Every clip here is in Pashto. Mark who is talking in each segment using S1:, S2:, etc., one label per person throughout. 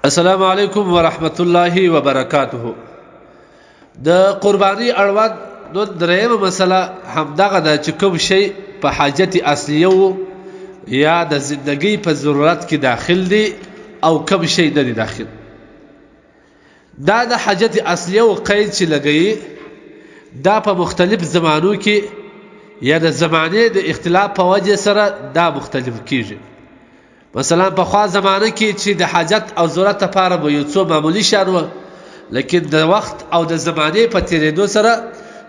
S1: السلام علیکم ورحمت الله وبرکاته. د قربانی اړوند نو درېمه مسله همدغه ده چې کوم شی په حاجت اصلیه وو یا د زندگی په ضرورت کې داخل دی او کوم شی نه دی داخل. دا د حاجت اصلیه او قید چې لګي دا په مختلف زمانو کې یا د زمانه د اختلاف په وجه سره دا مختلف کیږي. مثلا په خوا زمانه کې چې د حاجت او ضرورت لپاره به یو څو معمولی شان و، لیکن د وخت او د زمانه په تیریدو سره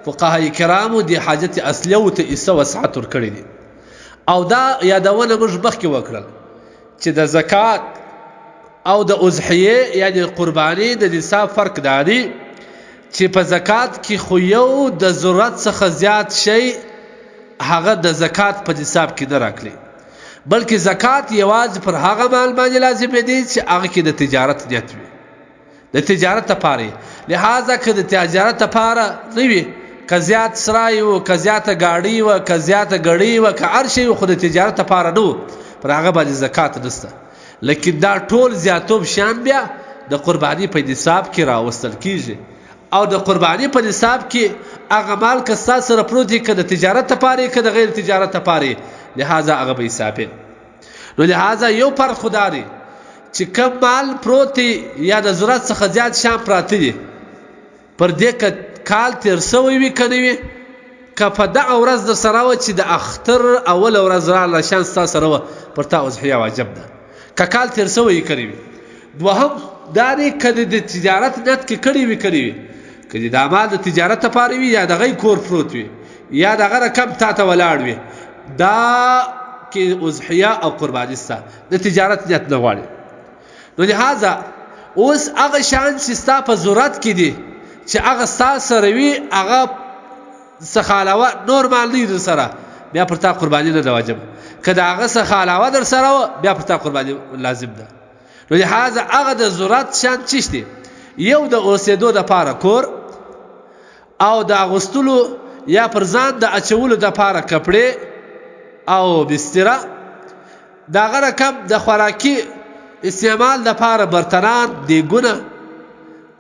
S1: فقهای کرامو د حاجت اصلیه او ته ایسه وسعت ورکړي دي. او دا یادونه موږ مخکې وکړل چې د زکات او د اضحیه یعنی قربانی د نصاب فرق داري چې په زکات کې خو یو د ضرورت څخه زیات شی هغه د زکات په نصاب کې نه راکړي، بلکې زکات یواز پر هغه مال باندې لازم دي چې هغه کې د تجارت نیت وي، د تجارت لپاره. لہذا که د تجارت لپاره نه وي، که زیات سرای و، که زیاته ګاډي و، که زیاته ګړی و، که هر شی خو د تجارت لپاره نه پر هغه باندې زکات نشته. لیکن دا ټول زیاتوب شان بیا د قربانی په نصاب کې راوستل کیږي، او د قربانی په نصاب کې هغه مال که ستاسو سره پروت دی، که د تجارت لپاره که د غیر تجارت لپاره، لہذا هغه به حسابي. نو لہذا یو فرق خدا دی چې کم مال پروت یا د ضرورت څخه زیات شان پراته دي، پر دې که کال تیر سوی وي که نه وي، که په دغه ورځ در سره وه چې د اختر اول ورځ راغله شان ستا سره وه، پر تا اضحیه واجب ده که کال تیر سوی یې کړی وي. دوهم دا دی که د تجارت نیت کې کړی وي کړی وي، که دا مال د تجارت لپاره وي یا دغه کور پروت وي یا دغه رقم تا ته ولاړ وي، دا کې اضحیه او قربانی ستا د تجارت نیت نه غواړي. نو لہذا اوس هغه شان چې ستا په ضرورت کې دي چې هغه ستا سره وي، هغه څخه علاوه نور مال نه در سره، بیا پر تا قربانی نه ده واجب. که د هغه څخه علاوه در سره وه، بیا پر تا قربانی لازم ده. نو لہذا هغه د ضرورت شان چیش دی؟ یو د اوسېدو دپاره کور، او د اغوستلو یا پر ځان د اچولو دپاره کپړې او بستره، د هغه رقم د خوراکي استعمال دپاره برتنان، دیګونه،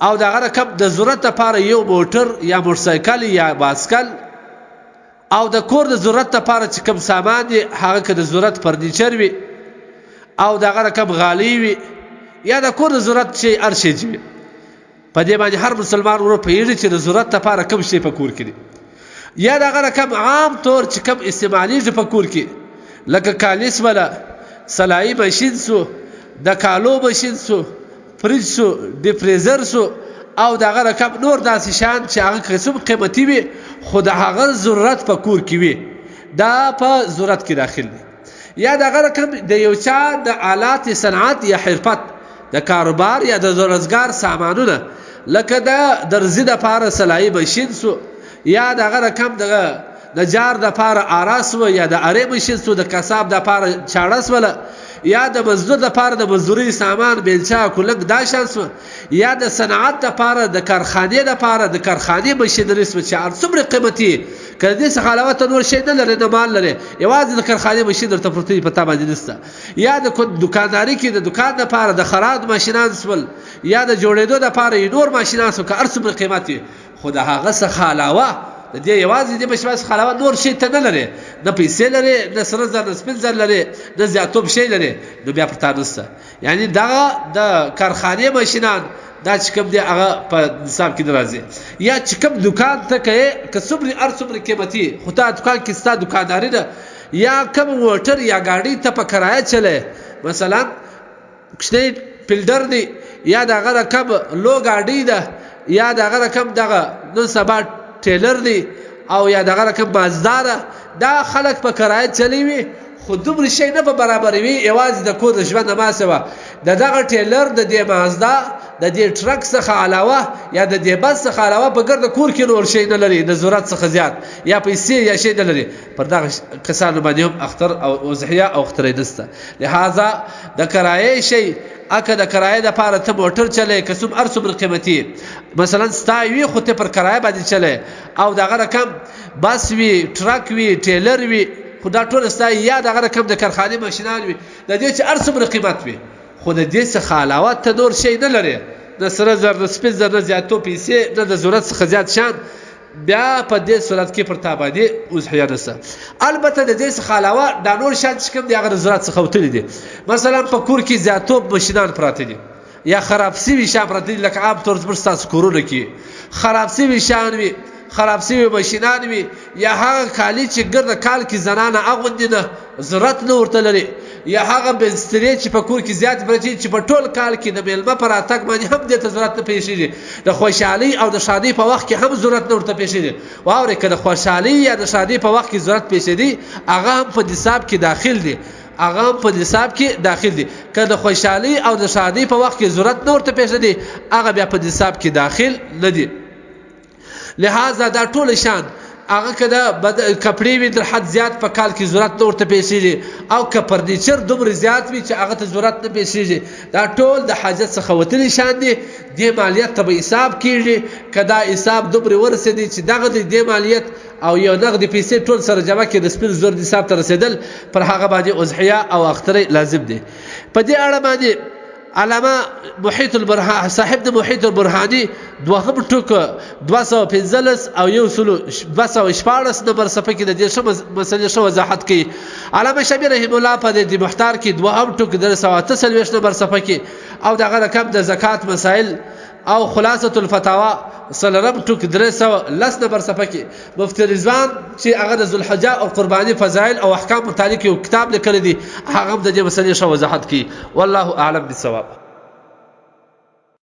S1: او د هغه رقم د ضرورت دپاره یو موټر یا موټرسایکل یا باسکل، او د کور د ضرورت دپاره چې کوم سامان دی هغه که د ضرورت فرنیچر وي، او د هغه رقم غالۍ وي، یا د کور د ضرورت شی هر شی وي. په دې باندې هر مسلمان ورو پوهېږي چې د ضرورت لپاره کوم شی په کور کې دی، یا د هغه رقم عام طور چې کوم استعمالیږي په کور کې، لکه کالیس ولا سلایي ماشین سو، د کالو ماشین سو، فریج سو، ډیفریزر سو، او د هغه رقم نور داسې شیان چې هغه قسم قیمتي وي خو د هغه ضرورت په کور کې وي، دا په ضرورت کې داخل دی. یا د هغه رقم د یو چا د آلات صنعت یا حرفت، د کاروبار یا د روزګار سامانونه، لکه د درزي دپاره سلایي ماشین سو، یا د هغه رقم د نجار دپاره آراس و، یا د ارې ماشین سو، د قصاب دپاره چاړه سوله، یا د مزدور دپاره د مزدوري سامان بیلچه کولک دا شان سو، یا د صنعت دپاره د کارخانې دپاره د کارخانې ماشینري سوه چې هر څومره قیمتي، که د دې څخه علاوه ته نور شی نه لرې، نه مال لرې، یوازې د کارخانې ماشین درته پروت وي، په تا باندې نشته. یا د دکانداري کې د دکان دپاره د خراد ماشینان سول، یا د جوړېدو دپاره نور ماشینان سول، که هر څومره قیمت وي، خو د هغه څخه علاوه د دې یوازې د بشپړ څخه علاوه نور شی ته نه لرې، نه پیسې لرې، نه سره زر، نه سپین زر لرې، نه زیاتوب شی لرې، نو بیا پر تا نشته. یعنی دغه د کارخانې ماشینان دا چې کوم دی هغه په نصاب کې نه راځي. یا چې کوم دکان ته که څومره هر څومره قیمتي، خو تا دکان کې ستا دکانداري ده، یا کوم موټر یا ګاډي ته په کرایه چلی، مثلا کوچنی فیلډر دی، یا د هغه رقم لو ګاډي ده، یا د هغه رقم دغه نن سبا ټیلر دی، او یا دغه رقم مازدا ده، دا خلک په کرایه چلی وي، خو دومره شی نه په برابروي، یوازې د کور د ژوند نماسه وه. د دغه ټیلر، د دې مازدا، د دې ټرک څخه علاوه یا د دې بس څخه علاوه په ګرده کور کې نور شی نه لري، د ضرورت څخه زیات یا پیسې یا شی نه لري، پر دغه کسانو باندې هم اختر او اضحیه او اخترې نشته. لہذا د کرایې شی، اکه د کرایې دپاره ته موټر چلی، که هر څومره قیمتي، مثلا ستا وي خو ته پر کرایه باندې چلی، او دغه رقم بس وي، ټرک وي، ټیلر وي، خو دا ټول ستا، یا دغه رقم د کارخانې ماشینان وي، د دې چې هر څومره قیمت وي، خو د دې څخه علاوه ته نور شی نه لري، نه سره زر نه سپین زر نه زیاتو پیسې نه د ضرورت څخه زیات شان، بیا په دې صورت کې پر تا باندې اضحیه نشته. البته د دې څخه علاوه دا نور شان چې کوم دی هغه د ضرورت څخه وتلي دي. مثلا په کور کې زیاتوب ماشینان پراته دي یا خراب سوي شیان پراته دي، لکه عام طور زموږ ستاسو کورونه کې خراب سوي شیان وي، خراب سوي ماشینان وي، یا هغه کالي چې ګرده کال کې زنانه اغوندي نه ضرورت نه ورته لري، یا هغه بسترې چې په کور کې زیات پرچې چې په ټول کال کې د میلمه پر راتګ باندې هم دې ته ضرورت نه پیښیږي، د خوشحالۍ او د شادۍ په وخت کې هم ضرورت نه ورته پیښیږي. واورئ که د خوشحالۍ یا د شادۍ په وخت کې ضرورت پیښېدي هغه هم په نصاب کې داخل دي، هغه هم په نصاب کې داخل دي. که د خوشحالۍ او د شادۍ په وخت کې ضرورت نه ورته پیښېدي هغه بیا په نصاب کې داخل نه دي. لہذا دا ټول شان هغه که د کپړې وي در حد زیات په کال کې ضرورت نه ورته پیښیږي، او که فرنیچر دومره زیات وي چې هغه ته ضرورت نه پیښیږي، دا ټول د حاجت څخه وتلي شان دي. دې مالیت ته به حساب کېږي، که دا حساب دومره ورسېدي چې دغه دې مالیت او یو نغدي پیسې ټول سره جمع کړي د سپین زر نصاب ته رسېدل، پر هغه باندې اضحیه او اختره لازم دي. په دې اړه باندې علامه محیط البرهانی صاحب د محیط البرهانی دوهم ټوک 215 او 214 نمبر صفحه کې د دې مسلې شو وضاحت کوي. علامه شبیر رحم الله په دې مختار کې دوهم ټوک 343 نمبر صفحه کې او دغه رقم د زکات مسائل او خلاصه الفتاوا سلرم ټوک 310 نمبر صفحه کې مفتی رضوان چې هغه د ذوالحجه او قرباني فضایل او احکام متعلق یو کتاب لیکلی دی، هغه د دې مسلې شو وضاحت کوي. والله اعلم بالصواب.